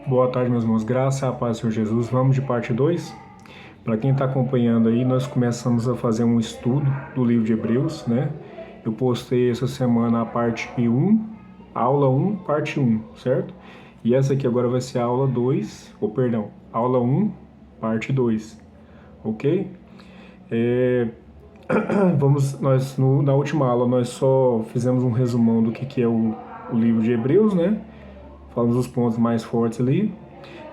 Boa tarde, meus irmãos. Graça e a paz do Senhor Jesus. Vamos de parte 2. Para quem está acompanhando aí, nós começamos a fazer um estudo do livro de Hebreus, né? Eu postei essa semana a parte 1, aula 1, parte 1, certo? E essa aqui agora vai ser a aula 2, aula 1, parte 2, ok? Na última aula nós só fizemos um resumão do que é o livro de Hebreus, né? Falamos os pontos mais fortes ali.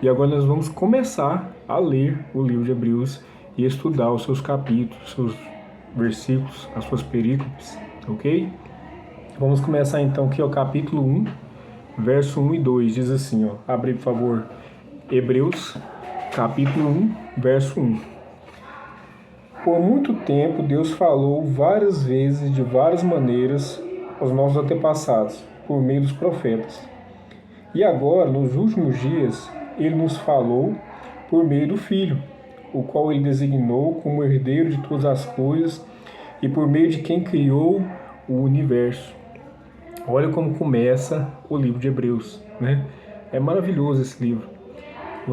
E agora nós vamos começar a ler o livro de Hebreus e estudar os seus capítulos, os seus versículos, as suas perícopes, ok? Vamos começar então aqui, ó, capítulo 1, verso 1 e 2, diz assim, ó, abre por favor, Hebreus, capítulo 1, verso 1. Por muito tempo Deus falou várias vezes, de várias maneiras, aos nossos antepassados, por meio dos profetas. E agora, nos últimos dias, Ele nos falou por meio do Filho, o qual Ele designou como herdeiro de todas as coisas e por meio de quem criou o universo. Olha como começa o livro de Hebreus, né? É maravilhoso esse livro.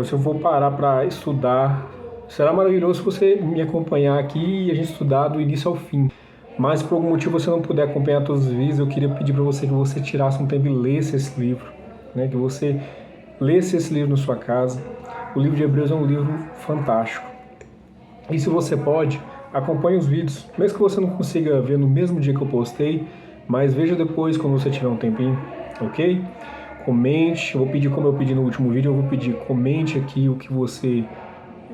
Se eu for parar para estudar, será maravilhoso se você me acompanhar aqui e a gente estudar do início ao fim. Mas por algum motivo você não puder acompanhar todos os vídeos, eu queria pedir para você que você tirasse um tempo e lesse esse livro, né? Que você lesse esse livro na sua casa. O livro de Hebreus é um livro fantástico. E se você pode, acompanhe os vídeos, mesmo que você não consiga ver no mesmo dia que eu postei, mas veja depois quando você tiver um tempinho, ok? Comente, eu vou pedir como eu pedi no último vídeo, eu vou pedir, comente aqui o que você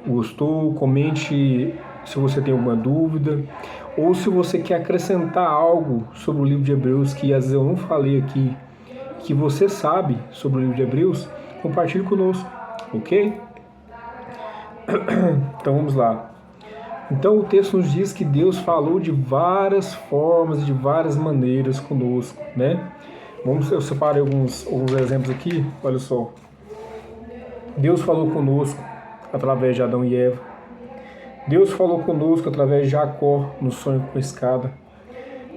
gostou, comente se você tem alguma dúvida, ou se você quer acrescentar algo sobre o livro de Hebreus que às vezes eu não falei aqui, que você sabe sobre o livro de Hebreus, compartilhe conosco, ok? Então vamos lá. Então o texto nos diz que Deus falou de várias formas, de várias maneiras conosco, né? Eu separei alguns exemplos aqui, olha só. Deus falou conosco através de Adão e Eva. Deus falou conosco através de Jacó no sonho com a escada.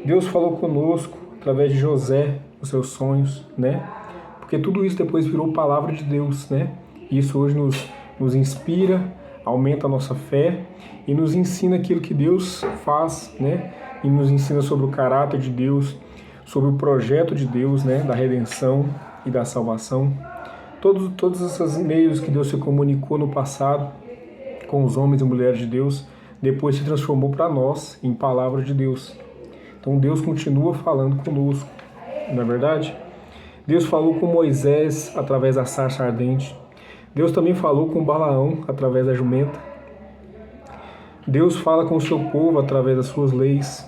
Deus falou conosco através de José nos seus sonhos, né? Porque tudo isso depois virou palavra de Deus, né? E isso hoje nos inspira, aumenta a nossa fé e nos ensina aquilo que Deus faz, né? E nos ensina sobre o caráter de Deus, sobre o projeto de Deus, né? Da redenção e da salvação. Todos esses meios que Deus se comunicou no passado com os homens e mulheres de Deus, depois se transformou para nós em palavra de Deus. Então Deus continua falando conosco, não é verdade? Deus falou com Moisés através da sarça ardente. Deus também falou com Balaão através da jumenta. Deus fala com o seu povo através das suas leis.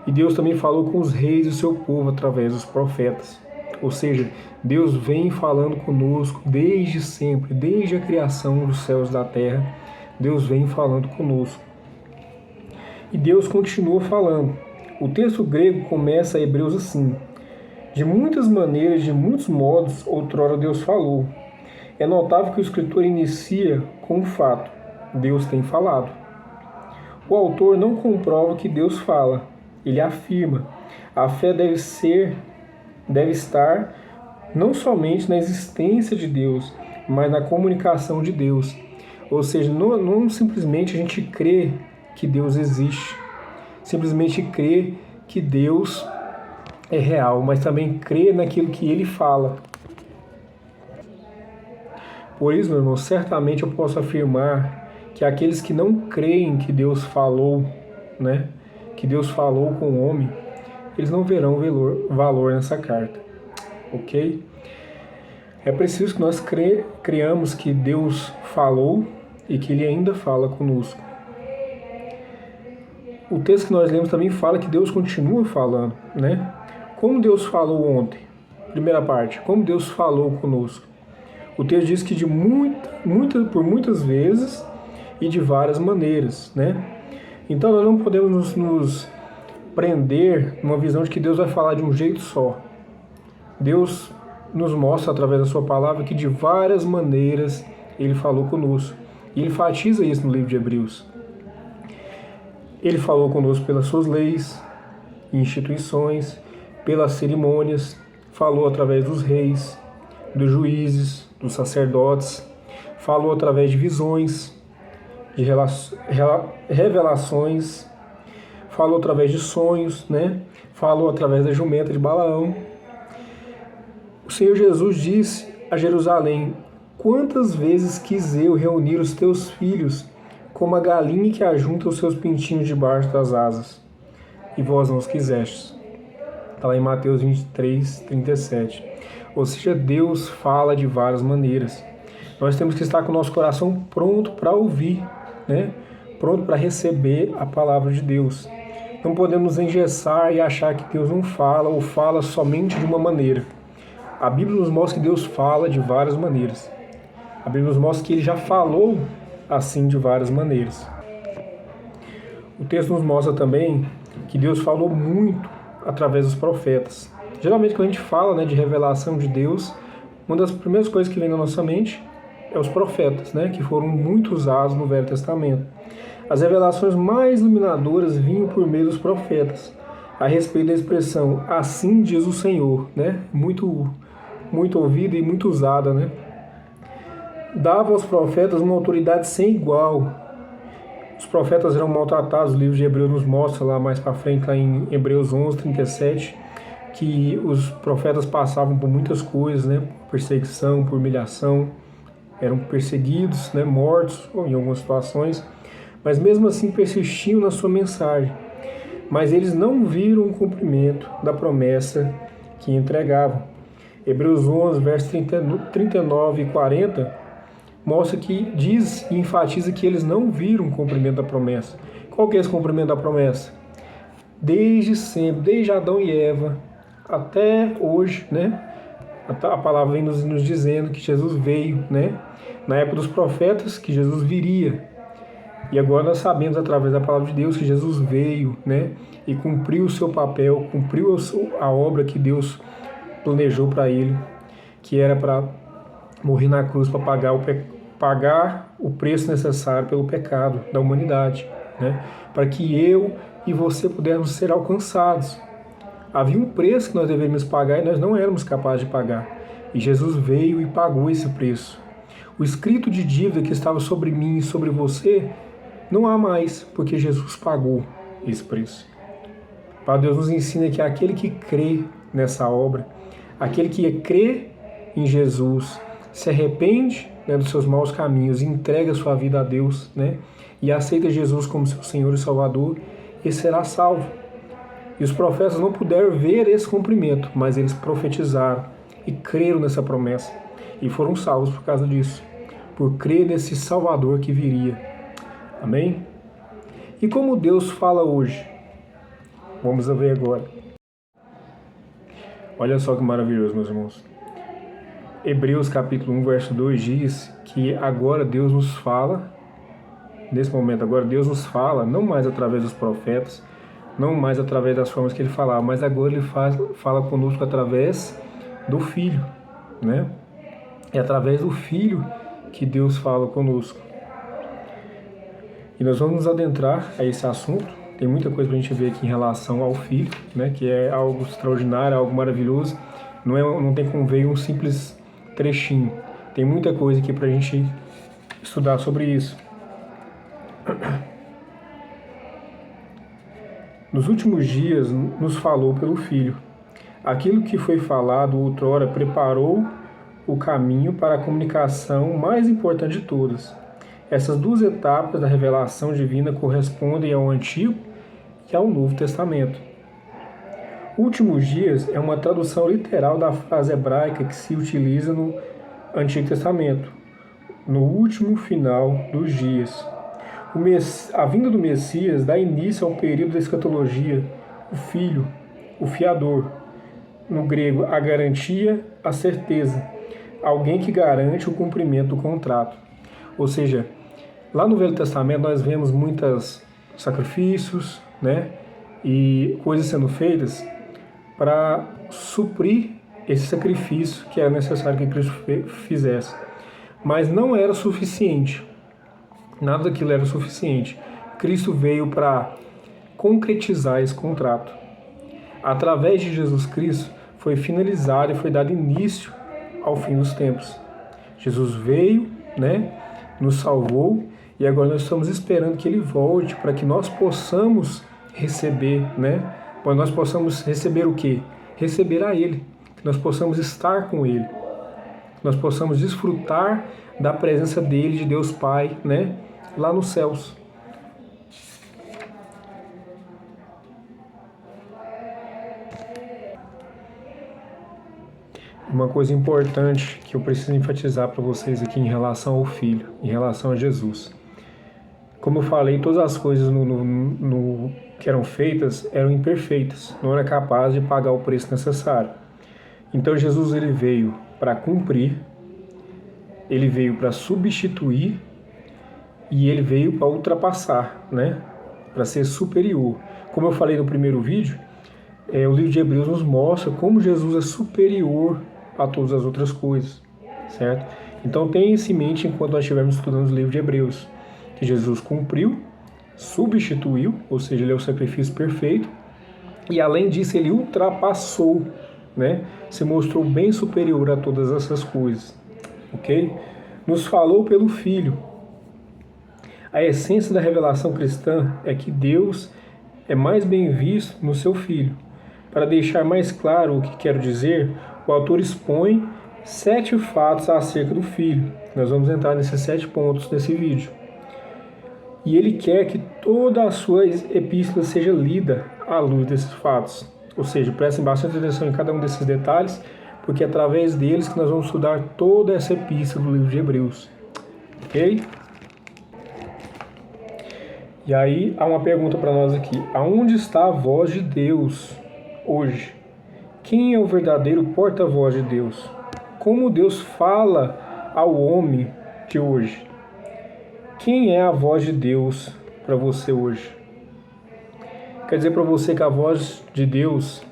E Deus também falou com os reis do seu povo através dos profetas. Ou seja, Deus vem falando conosco desde sempre, desde a criação dos céus e da terra. Deus vem falando conosco. E Deus continua falando. O texto grego começa Hebreus assim: de muitas maneiras, de muitos modos, outrora Deus falou. É notável que o escritor inicia com um fato: Deus tem falado. O autor não comprova que Deus fala, ele afirma. A fé deve estar não somente na existência de Deus, mas na comunicação de Deus. Ou seja, não simplesmente a gente crê que Deus existe, simplesmente crê que Deus é real, mas também crê naquilo que Ele fala. Por isso, meu irmão, certamente eu posso afirmar que aqueles que não creem que Deus falou, né, que Deus falou com o homem, eles não verão valor nessa carta, ok? É preciso que nós creamos que Deus falou e que Ele ainda fala conosco. O texto que nós lemos também fala que Deus continua falando, né? Como Deus falou ontem? Primeira parte, como Deus falou conosco? O texto diz que por muitas vezes e de várias maneiras, né? Então nós não podemos nos prender numa visão de que Deus vai falar de um jeito só. Deus nos mostra através da sua palavra que de várias maneiras Ele falou conosco. E Ele enfatiza isso no livro de Hebreus. Ele falou conosco pelas suas leis e instituições, pelas cerimônias, falou através dos reis, dos juízes, dos sacerdotes, falou através de visões, de revelações, falou através de sonhos, né? Falou através da jumenta de Balaão. O Senhor Jesus disse a Jerusalém: quantas vezes quis eu reunir os teus filhos, como a galinha que ajunta os seus pintinhos debaixo das asas, e vós não os quisestes. Está lá em Mateus 23, 37. Ou seja, Deus fala de várias maneiras. Nós temos que estar com o nosso coração pronto para ouvir, né? Pronto para receber a palavra de Deus. Não podemos engessar e achar que Deus não fala ou fala somente de uma maneira. A Bíblia nos mostra que Deus fala de várias maneiras. A Bíblia nos mostra que Ele já falou assim de várias maneiras. O texto nos mostra também que Deus falou muito através dos profetas. Geralmente, quando a gente fala, né, de revelação de Deus, uma das primeiras coisas que vem na nossa mente é os profetas, né, que foram muito usados no Velho Testamento. As revelações mais iluminadoras vinham por meio dos profetas, a respeito da expressão "assim diz o Senhor", né, muito ouvida e muito usada, né. Dava aos profetas uma autoridade sem igual. Os profetas eram maltratados. O livro de Hebreus nos mostra lá mais para frente, lá em Hebreus 11, 37, que os profetas passavam por muitas coisas, né, por perseguição, por humilhação, eram perseguidos, né, mortos em algumas situações, mas mesmo assim persistiam na sua mensagem. Mas eles não viram o cumprimento da promessa que entregavam. Hebreus 11, versos 39 e 40, mostra que diz e enfatiza que eles não viram o cumprimento da promessa. Qual que é esse cumprimento da promessa? Desde sempre, desde Adão e Eva, até hoje, né? A palavra vem nos dizendo que Jesus veio, né? Na época dos profetas, que Jesus viria. E agora nós sabemos, através da palavra de Deus, que Jesus veio, né? E cumpriu o seu papel, cumpriu a obra que Deus planejou para ele, que era para morrer na cruz, para pagar o preço necessário pelo pecado da humanidade, né? Para que eu e você pudéssemos ser alcançados. Havia um preço que nós deveríamos pagar e nós não éramos capazes de pagar. E Jesus veio e pagou esse preço. O escrito de dívida que estava sobre mim e sobre você não há mais, porque Jesus pagou esse preço. Para Deus nos ensina que aquele que crê nessa obra, aquele que crê em Jesus, se arrepende, né, dos seus maus caminhos, entrega sua vida a Deus, né, e aceita Jesus como seu Senhor e Salvador, ele será salvo. E os profetas não puderam ver esse cumprimento, mas eles profetizaram e creram nessa promessa e foram salvos por causa disso, por crer nesse Salvador que viria. Amém? E como Deus fala hoje? Vamos ver agora. Olha só que maravilhoso, meus irmãos. Hebreus capítulo 1, verso 2 diz que agora Deus nos fala, nesse momento agora Deus nos fala, não mais através dos profetas, não mais através das formas que ele falava, mas agora ele fala conosco através do Filho, né? É através do Filho que Deus fala conosco. E nós vamos nos adentrar a esse assunto. Tem muita coisa para a gente ver aqui em relação ao Filho, né? Que é algo extraordinário, algo maravilhoso. Não tem como ver um simples trechinho. Tem muita coisa aqui para a gente estudar sobre isso. Nos últimos dias nos falou pelo Filho. Aquilo que foi falado outrora preparou o caminho para a comunicação mais importante de todas. Essas duas etapas da revelação divina correspondem ao Antigo e ao Novo Testamento. Últimos dias é uma tradução literal da frase hebraica que se utiliza no Antigo Testamento, no último final dos dias. A vinda do Messias dá início ao período da escatologia, o Filho, o fiador. No grego, a garantia, a certeza. Alguém que garante o cumprimento do contrato. Ou seja, lá no Velho Testamento nós vemos muitos sacrifícios, né, e coisas sendo feitas para suprir esse sacrifício que era necessário que Cristo fizesse. Mas não era suficiente. Nada daquilo era suficiente. Cristo veio para concretizar esse contrato. Através de Jesus Cristo foi finalizado e foi dado início ao fim dos tempos. Jesus veio, né, nos salvou, e agora nós estamos esperando que Ele volte para que nós possamos receber, né? Para nós possamos receber o quê? Receber a Ele, que nós possamos estar com Ele, que nós possamos desfrutar da presença dEle, de Deus Pai, né? Lá nos céus. Uma coisa importante que eu preciso enfatizar para vocês aqui em relação ao Filho, em relação a Jesus. Como eu falei, todas as coisas que eram feitas eram imperfeitas, não era capaz de pagar o preço necessário. Então Jesus ele veio para cumprir, ele veio para substituir e ele veio para ultrapassar, né? Para ser superior. Como eu falei no primeiro vídeo, o livro de Hebreus nos mostra como Jesus é superior a todas as outras coisas, certo? Então tenha isso em mente enquanto nós estivermos estudando o livro de Hebreus, que Jesus cumpriu, substituiu, ou seja, ele é o sacrifício perfeito, e além disso ele ultrapassou, né? Se mostrou bem superior a todas essas coisas, ok? Nos falou pelo Filho. A essência da revelação cristã é que Deus é mais bem visto no seu Filho. Para deixar mais claro o que quero dizer, o autor expõe 7 fatos acerca do Filho. Nós vamos entrar nesses 7 pontos nesse vídeo. E ele quer que toda a sua epístola seja lida à luz desses fatos. Ou seja, prestem bastante atenção em cada um desses detalhes, porque é através deles que nós vamos estudar toda essa epístola do livro de Hebreus. Ok? E aí há uma pergunta para nós aqui. Aonde está a voz de Deus hoje? Quem é o verdadeiro porta-voz de Deus? Como Deus fala ao homem de hoje? Quem é a voz de Deus para você hoje? Quer dizer para você que a voz de Deus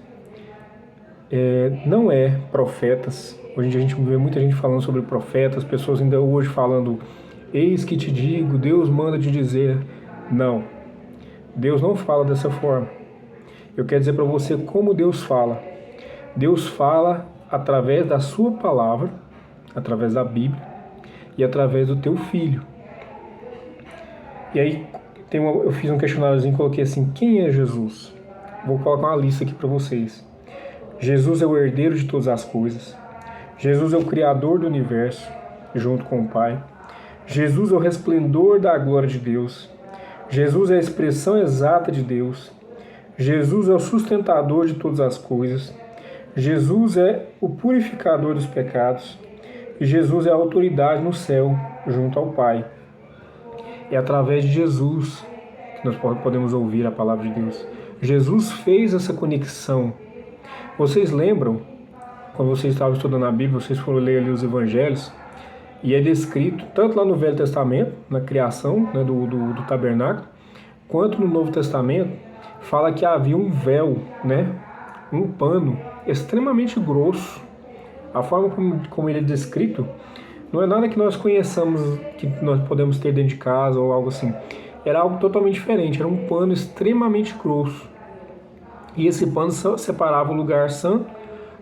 não é profetas. Hoje em dia a gente vê muita gente falando sobre profetas, pessoas ainda hoje falando, eis que te digo, Deus manda te dizer. Não, Deus não fala dessa forma. Eu quero dizer para você como Deus fala. Deus fala através da sua palavra, através da Bíblia e através do teu Filho. E aí eu fiz um questionáriozinho e coloquei assim, quem é Jesus? Vou colocar uma lista aqui para vocês. Jesus é o herdeiro de todas as coisas. Jesus é o Criador do universo, junto com o Pai. Jesus é o resplendor da glória de Deus. Jesus é a expressão exata de Deus. Jesus é o sustentador de todas as coisas. Jesus é o purificador dos pecados. E Jesus é a autoridade no céu, junto ao Pai. É através de Jesus que nós podemos ouvir a palavra de Deus. Jesus fez essa conexão. Vocês lembram, quando vocês estavam estudando a Bíblia, vocês foram ler ali os evangelhos, e é descrito, tanto lá no Velho Testamento, na criação, né, do tabernáculo, quanto no Novo Testamento, fala que havia um véu, né, um pano extremamente grosso. A forma como ele é descrito não é nada que nós conheçamos, que nós podemos ter dentro de casa ou algo assim. Era algo totalmente diferente, era um pano extremamente grosso. E esse pano separava o lugar santo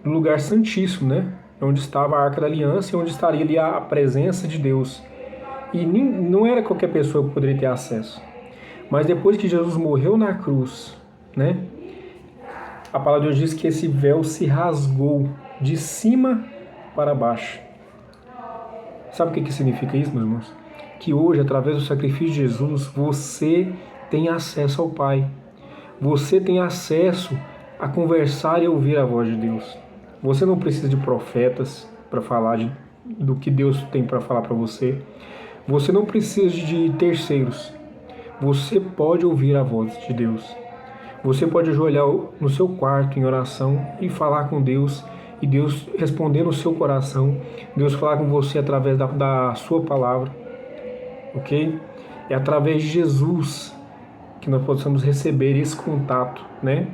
do lugar santíssimo, né? Onde estava a Arca da Aliança e onde estaria ali a presença de Deus. E não era qualquer pessoa que poderia ter acesso. Mas depois que Jesus morreu na cruz, né? A palavra de Deus diz que esse véu se rasgou de cima para baixo. Sabe o que significa isso, meus irmãos? Que hoje, através do sacrifício de Jesus, você tem acesso ao Pai. Você tem acesso a conversar e ouvir a voz de Deus. Você não precisa de profetas para falar do que Deus tem para falar para você. Você não precisa de terceiros. Você pode ouvir a voz de Deus. Você pode ajoelhar no seu quarto em oração e falar com Deus, e Deus responder no seu coração, Deus falar com você através da sua palavra, ok? É através de Jesus que nós possamos receber esse contato, né?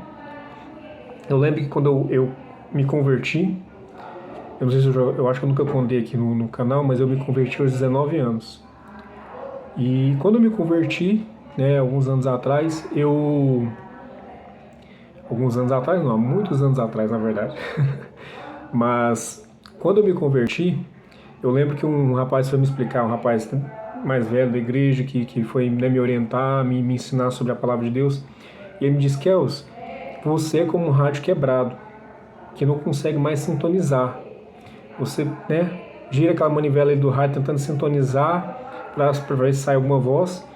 Eu lembro que quando eu me converti, eu não sei se eu acho que eu nunca contei aqui no canal, mas eu me converti aos 19 anos. E quando eu me converti, né, alguns anos atrás, muitos anos atrás, na verdade, mas Quando eu me converti, eu lembro que um rapaz foi me explicar, um rapaz mais velho da igreja, que foi, né, me orientar, me ensinar sobre a palavra de Deus, e ele me disse: Kels, você é como um rádio quebrado, que não consegue mais sintonizar. Você, né, gira aquela manivela aí do rádio tentando sintonizar para ver se sai alguma voz,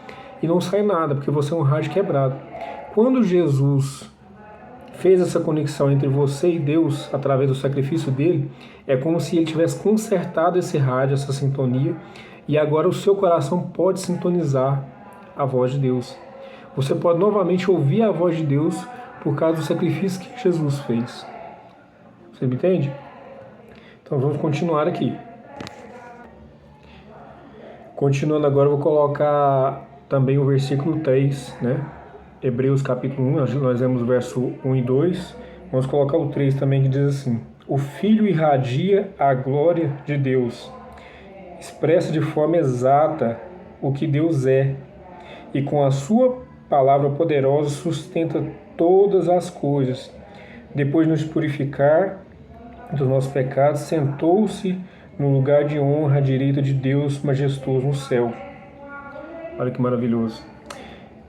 e não sai nada, porque você é um rádio quebrado. Quando Jesus fez essa conexão entre você e Deus através do sacrifício dele, é como se ele tivesse consertado esse rádio, essa sintonia, e agora o seu coração pode sintonizar a voz de Deus. Você pode novamente ouvir a voz de Deus por causa do sacrifício que Jesus fez. Você me entende? Então vamos continuar aqui. Continuando agora, eu vou colocar também o versículo 3, né? Hebreus capítulo 1, nós vemos o verso 1 e 2. Vamos colocar o 3 também, que diz assim: O Filho irradia a glória de Deus, expressa de forma exata o que Deus é, e com a sua palavra poderosa sustenta todas as coisas. Depois de nos purificar dos nossos pecados, sentou-se no lugar de honra à direita de Deus majestoso no céu. Olha que maravilhoso.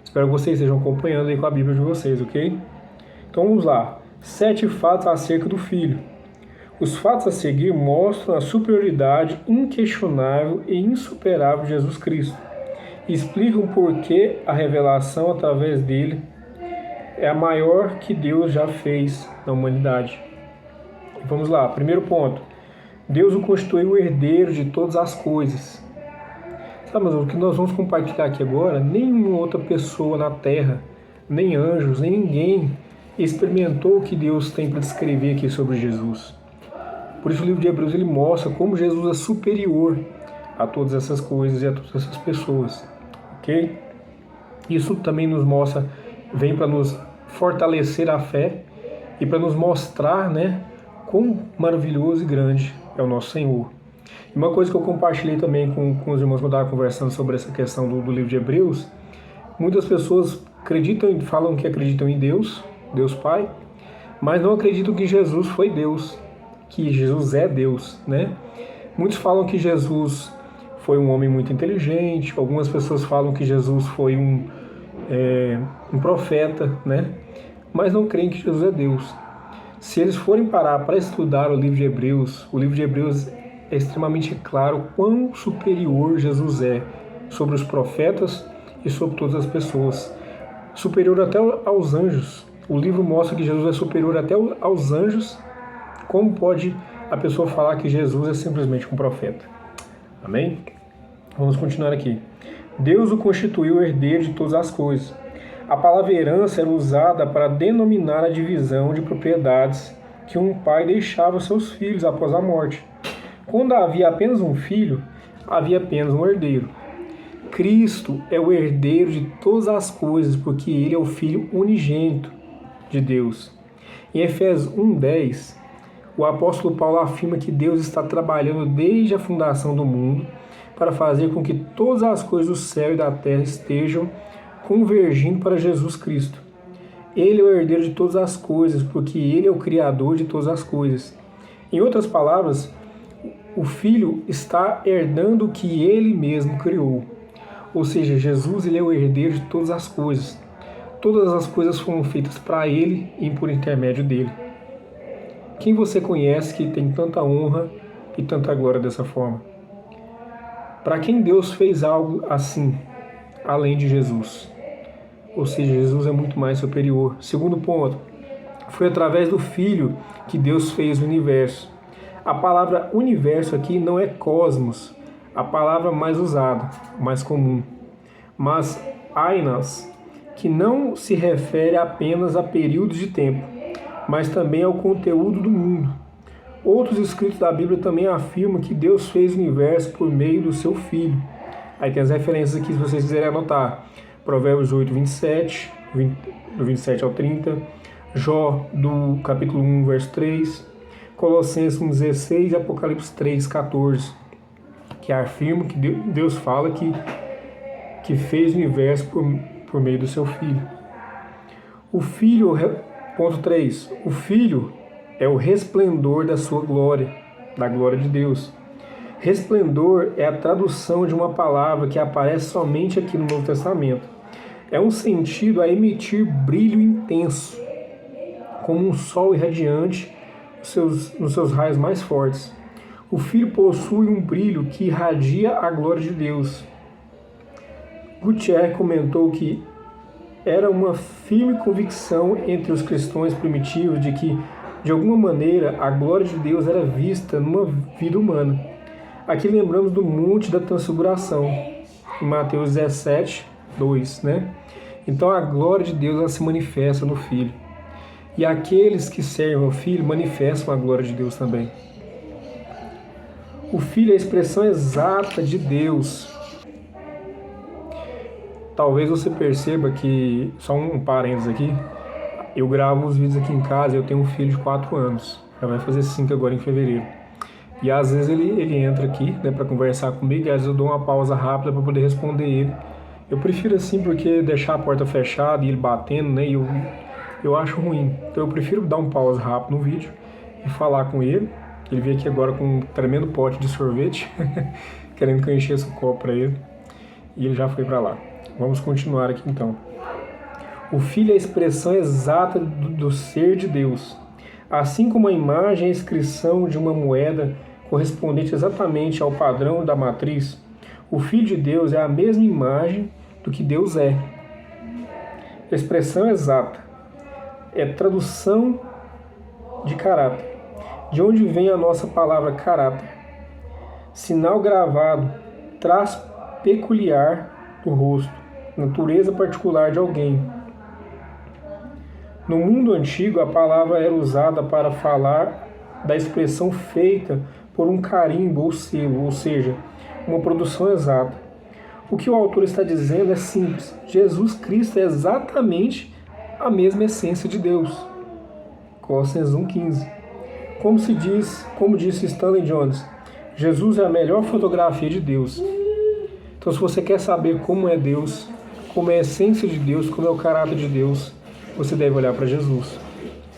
Espero que vocês estejam acompanhando aí com a Bíblia de vocês, ok? Então vamos lá. 7 fatos acerca do Filho. Os fatos a seguir mostram a superioridade inquestionável e insuperável de Jesus Cristo. E explicam por que a revelação através dele é a maior que Deus já fez na humanidade. Vamos lá. Primeiro ponto. Deus o constituiu o herdeiro de todas as coisas. Sabe, mas o que nós vamos compartilhar aqui agora, nenhuma outra pessoa na Terra, nem anjos, nem ninguém experimentou o que Deus tem para descrever aqui sobre Jesus. Por isso o livro de Hebreus ele mostra como Jesus é superior a todas essas coisas e a todas essas pessoas. Ok? Isso também nos mostra, vem para nos fortalecer a fé e para nos mostrar, né, quão maravilhoso e grande é o nosso Senhor. E uma coisa que eu compartilhei também com os irmãos que eu estava conversando sobre essa questão do livro de Hebreus, muitas pessoas falam que acreditam em Deus, Deus Pai, mas não acreditam que Jesus foi Deus, que Jesus é Deus, né? Muitos falam que Jesus foi um homem muito inteligente, algumas pessoas falam que Jesus foi um profeta, né? Mas não creem que Jesus é Deus. Se eles forem parar para estudar o livro de Hebreus é extremamente claro quão superior Jesus é sobre os profetas e sobre todas as pessoas. Superior até aos anjos. O livro mostra que Jesus é superior até aos anjos. Como pode a pessoa falar que Jesus é simplesmente um profeta? Amém? Vamos continuar aqui. Deus o constituiu herdeiro de todas as coisas. A palavra herança era usada para denominar a divisão de propriedades que um pai deixava aos seus filhos após a morte. Quando havia apenas um filho, havia apenas um herdeiro. Cristo é o herdeiro de todas as coisas, porque ele é o Filho unigênito de Deus. Em Efésios 1:10, o apóstolo Paulo afirma que Deus está trabalhando desde a fundação do mundo para fazer com que todas as coisas do céu e da terra estejam convergindo para Jesus Cristo. Ele é o herdeiro de todas as coisas, porque ele é o criador de todas as coisas. Em outras palavras, o Filho está herdando o que ele mesmo criou. Ou seja, Jesus ele é o herdeiro de todas as coisas. Todas as coisas foram feitas para ele e por intermédio dele. Quem você conhece que tem tanta honra e tanta glória dessa forma? Para quem Deus fez algo assim, além de Jesus? Ou seja, Jesus é muito mais superior. Segundo ponto, foi através do Filho que Deus fez o universo. A palavra universo aqui não é cosmos, a palavra mais usada, mais comum, mas ainos, que não se refere apenas a períodos de tempo, mas também ao conteúdo do mundo. Outros escritos da Bíblia também afirmam que Deus fez o universo por meio do seu Filho. Aí tem as referências aqui, se vocês quiserem anotar. Provérbios 8, 27, do 27 ao 30, Jó, do capítulo 1, verso 3, Colossenses 1,16 e Apocalipse 3, 14, que afirma que Deus fala que fez o universo por meio do seu Filho. O Filho, ponto 3, o Filho é o resplendor da sua glória. da glória de Deus. Resplendor é a tradução de uma palavra que aparece somente aqui no Novo Testamento. É um sentido a emitir brilho intenso, como um sol irradiante nos seus raios mais fortes. O Filho possui um brilho que irradia a glória de Deus. Gutierrez comentou que era uma firme convicção entre os cristãos primitivos de que, de alguma maneira, a glória de Deus era vista numa vida humana. Aqui lembramos do Monte da Transfiguração, em Mateus 17, 2, né? Então a glória de Deus ela se manifesta no Filho. E aqueles que servem ao Filho manifestam a glória de Deus também. O Filho é a expressão exata de Deus. Talvez você perceba que, só um parênteses aqui, eu gravo os vídeos aqui em casa, eu tenho um filho de 4 anos, já vai fazer 5 agora em fevereiro. E às vezes ele entra aqui, né, para conversar comigo, e às vezes eu dou uma pausa rápida para poder responder ele. Eu prefiro assim porque deixar a porta fechada e ele batendo, né, eu acho ruim. Então eu prefiro dar um pause rápido no vídeo e falar com ele. Ele veio aqui agora com um tremendo pote de sorvete, querendo que eu enchesse o copo para ele. E ele já foi para lá. Vamos continuar aqui então. O Filho é a expressão exata do ser de Deus. Assim como a imagem é a inscrição de uma moeda correspondente exatamente ao padrão da matriz, o Filho de Deus é a mesma imagem do que Deus é. Expressão exata é tradução de caráter. De onde vem a nossa palavra caráter? Sinal gravado, traço peculiar do rosto, natureza particular de alguém. No mundo antigo, a palavra era usada para falar da expressão feita por um carimbo ou selo, ou seja, uma produção exata. O que o autor está dizendo é simples. Jesus Cristo é exatamente a mesma essência de Deus. Colossenses 1,15. Como disse Stanley Jones, Jesus é a melhor fotografia de Deus. Então, se você quer saber como é Deus, como é a essência de Deus, como é o caráter de Deus, você deve olhar para Jesus.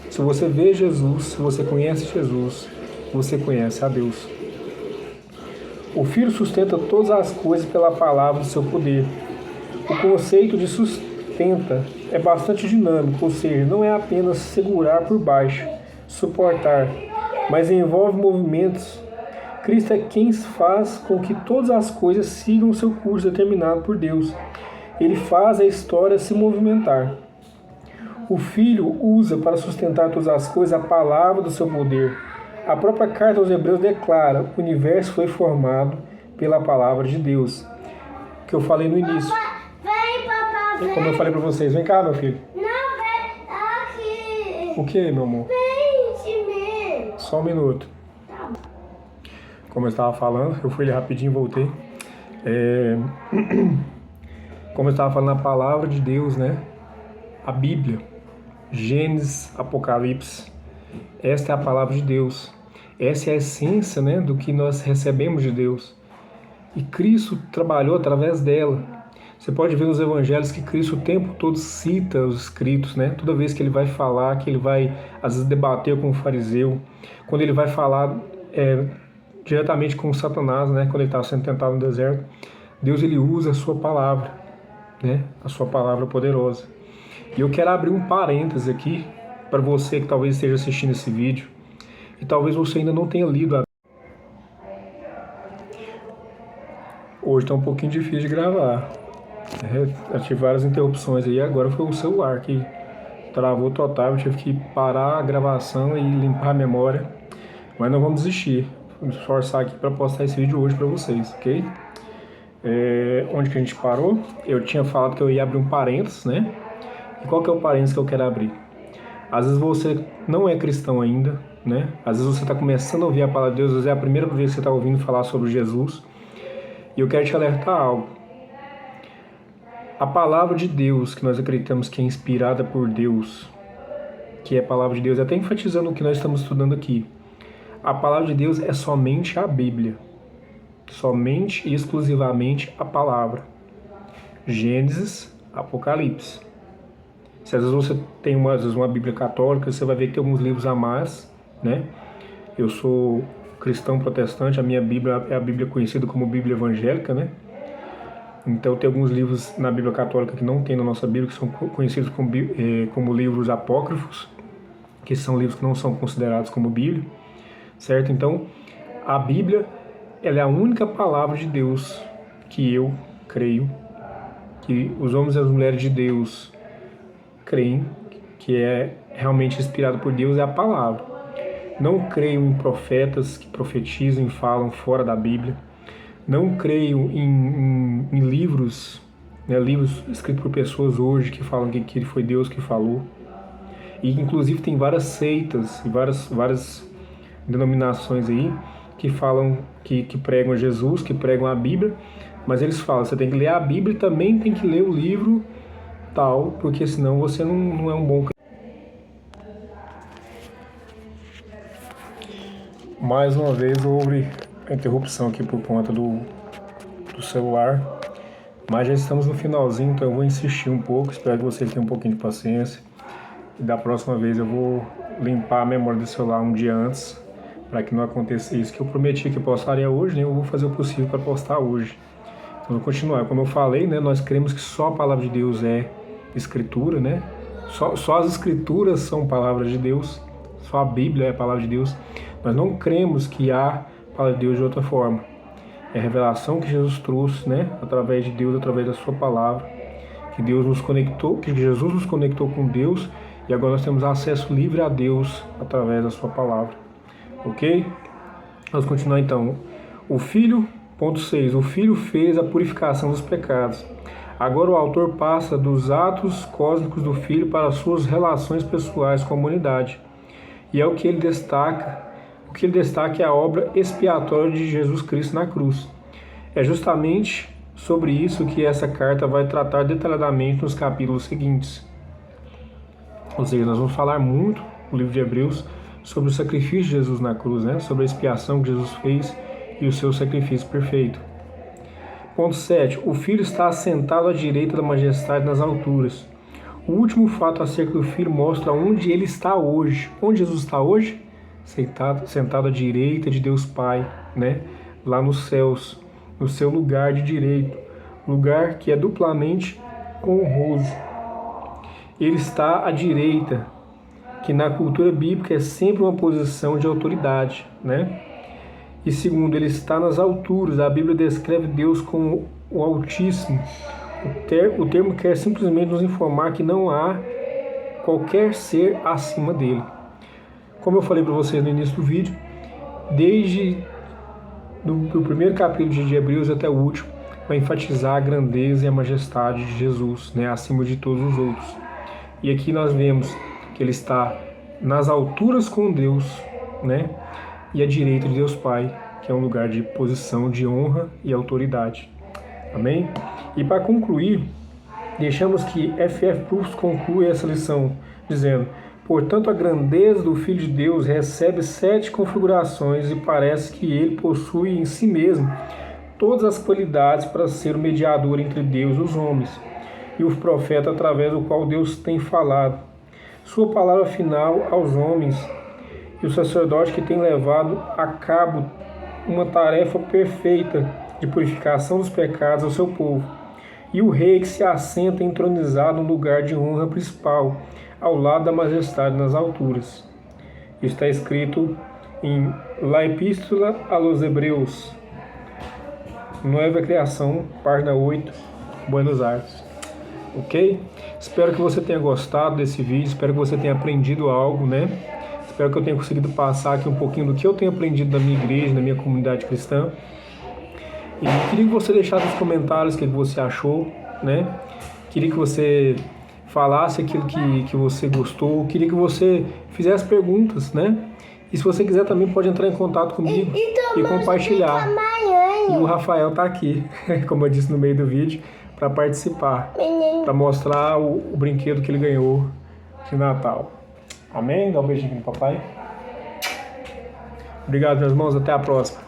Se você vê Jesus, se você conhece Jesus, você conhece a Deus. O Filho sustenta todas as coisas pela palavra do seu poder. O conceito de sustenta é bastante dinâmico, ou seja, não é apenas segurar por baixo, suportar, mas envolve movimentos. Cristo é quem faz com que todas as coisas sigam o seu curso determinado por Deus. Ele faz a história se movimentar. O Filho usa para sustentar todas as coisas a palavra do seu poder. A própria carta aos Hebreus declara: o universo foi formado pela palavra de Deus. Que eu falei no início. Vem, papai, vem. Como eu falei para vocês. Vem cá, meu filho. Não, vem aqui. O que, meu amor? Vem, Só um minuto. Como eu estava falando, eu fui ali rapidinho e voltei. Como eu estava falando, a palavra de Deus, né? A Bíblia, Gênesis, Apocalipse, esta é a palavra de Deus. Essa é a essência, né, do que nós recebemos de Deus. E Cristo trabalhou através dela. Você pode ver nos evangelhos que Cristo o tempo todo cita os escritos, né? Toda vez que ele vai falar, que ele vai, às vezes, debater com o fariseu, quando ele vai falar diretamente com Satanás, né? Quando ele estava sendo tentado no deserto, Deus ele usa a sua palavra, né? A sua palavra poderosa. E eu quero abrir um parêntese aqui para você que talvez esteja assistindo esse vídeo e talvez você ainda não tenha lido a... Hoje está um pouquinho difícil de gravar. Eu tive várias interrupções aí, agora foi o celular que travou total, eu tive que parar a gravação e limpar a memória, mas não vamos desistir, vamos esforçar aqui para postar esse vídeo hoje para vocês, ok? Onde que a gente parou? Eu tinha falado que eu ia abrir um parênteses, né? E qual que é o parênteses que eu quero abrir? Às vezes você não é cristão ainda, né? Às vezes você está começando a ouvir a palavra de Deus, às vezes é a primeira vez que você está ouvindo falar sobre Jesus, e eu quero te alertar algo. A palavra de Deus, que nós acreditamos que é inspirada por Deus, que é a palavra de Deus, até enfatizando o que nós estamos estudando aqui, a palavra de Deus é somente a Bíblia, somente e exclusivamente a palavra. Gênesis, Apocalipse. Se às vezes você tem às vezes uma Bíblia católica, você vai ver que tem alguns livros a mais, né? Eu sou cristão protestante, a minha Bíblia é a Bíblia conhecida como Bíblia evangélica, né? Então tem alguns livros na Bíblia católica que não tem na nossa Bíblia, que são conhecidos como livros apócrifos, que são livros que não são considerados como Bíblia, certo? Então, a Bíblia, ela é a única palavra de Deus que eu creio, que os homens e as mulheres de Deus creem, que é realmente inspirado por Deus, é a palavra. Não creio em profetas que profetizam e falam fora da Bíblia. Não creio em livros, né, livros escritos por pessoas hoje que falam que foi Deus que falou. E inclusive tem várias seitas e várias denominações aí que falam, que pregam Jesus, que pregam a Bíblia, mas eles falam, você tem que ler a Bíblia e também tem que ler o livro tal, porque senão você não é um bom cristão. Mais uma vez houve a interrupção aqui por conta do celular, mas já estamos no finalzinho, então eu vou insistir um pouco, espero que você tenha um pouquinho de paciência. E da próxima vez eu vou limpar a memória do celular um dia antes, para que não aconteça isso que eu prometi que postaria hoje, né? Eu vou fazer o possível para postar hoje. Então, vou continuar. Como eu falei, né? Nós cremos que só a palavra de Deus é escritura, né? Só as escrituras são palavras de Deus, só a Bíblia é a palavra de Deus. Nós não cremos que há palavra de Deus de outra forma. É a revelação que Jesus trouxe, né? Através de Deus, através da sua palavra, que Deus nos conectou, que Jesus nos conectou com Deus. E agora nós temos acesso livre a Deus através da sua palavra. Ok? Vamos continuar então. O Filho, ponto 6. O Filho fez a purificação dos pecados. Agora o autor passa dos atos cósmicos do Filho para as suas relações pessoais com a humanidade. E é o que ele destaca. O que ele destaca é a obra expiatória de Jesus Cristo na cruz. É justamente sobre isso que essa carta vai tratar detalhadamente nos capítulos seguintes. Ou seja, nós vamos falar muito no livro de Hebreus sobre o sacrifício de Jesus na cruz, né? Sobre a expiação que Jesus fez e o seu sacrifício perfeito. Ponto 7. O Filho está assentado à direita da majestade nas alturas. O último fato acerca do Filho mostra onde ele está hoje. Onde Jesus está hoje? Sentado à direita de Deus Pai, né? Lá nos céus, no seu lugar de direito, lugar que é duplamente honroso. Ele está à direita, que na cultura bíblica é sempre uma posição de autoridade, né? E segundo, ele está nas alturas. A Bíblia descreve Deus como o Altíssimo. O termo quer simplesmente nos informar que não há qualquer ser acima dele. Como eu falei para vocês no início do vídeo, desde do primeiro capítulo de Hebreus até o último, vai enfatizar a grandeza e a majestade de Jesus, né, acima de todos os outros. E aqui nós vemos que ele está nas alturas com Deus, né? E à direita de Deus Pai, que é um lugar de posição de honra e autoridade. Amém? E para concluir, deixamos que F.F. Bruce conclui essa lição dizendo: portanto, a grandeza do Filho de Deus recebe 7 configurações e parece que ele possui em si mesmo todas as qualidades para ser o mediador entre Deus e os homens, e o profeta através do qual Deus tem falado. Sua palavra final aos homens e o sacerdote que tem levado a cabo uma tarefa perfeita de purificação dos pecados ao seu povo. E o rei que se assenta entronizado no lugar de honra principal, ao lado da majestade nas alturas. Isso está escrito em La Epístola a los Hebreus, Nova Criação, página 8, Buenos Aires. Ok? Espero que você tenha gostado desse vídeo, espero que você tenha aprendido algo, né? Espero que eu tenha conseguido passar aqui um pouquinho do que eu tenho aprendido da minha igreja, da minha comunidade cristã. E queria que você deixasse nos comentários o que você achou, né? Queria que você falasse aquilo que você gostou, queria que você fizesse perguntas, né? E se você quiser também pode entrar em contato comigo e compartilhar. E o Rafael está aqui, como eu disse no meio do vídeo, para participar, para mostrar o brinquedo que ele ganhou de Natal. Amém? Dá um beijinho no papai. Obrigado, meus irmãos. Até a próxima.